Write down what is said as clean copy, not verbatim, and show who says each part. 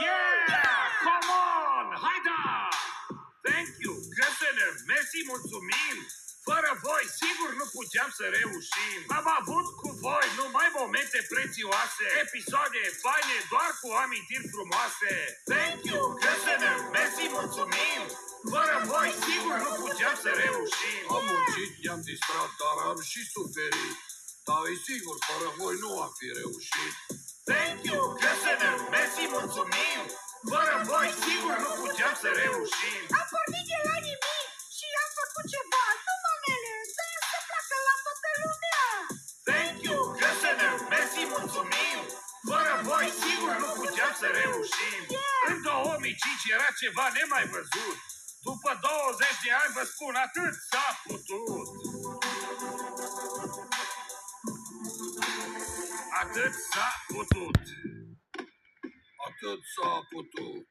Speaker 1: Yeah! Come on! Haida! Thank you! Căsănăm! Mersi, mulțumim! Fără voi, sigur nu puteam să reușim. Am avut cu voi numai momente prețioase, episoade faine doar cu amintiri frumoase. Thank you! Căsănăm! Mersi, mulțumim! Fără voi, sigur nu puteam să reușim.
Speaker 2: Am muncit, i-am distrat, dar am și suferit. Dar e sigur, fără voi nu am fi reușit.
Speaker 1: Thank you! Căsănăm! Mersi, mulțumim! Fără voi, sigur nu puteam să reușim.
Speaker 3: Am pornit de la nimic și am făcut ceva, nu mamele, dar să placă la toată lumea.
Speaker 1: Thank you! Căsănăm! Mersi, mulțumim! Fără voi, sigur nu puteam să reușim. În 2005 era ceva nemai văzut. După 20 de ani vă spun, atât s-a putut. Atât s-a putut.
Speaker 2: Atât s-a putut.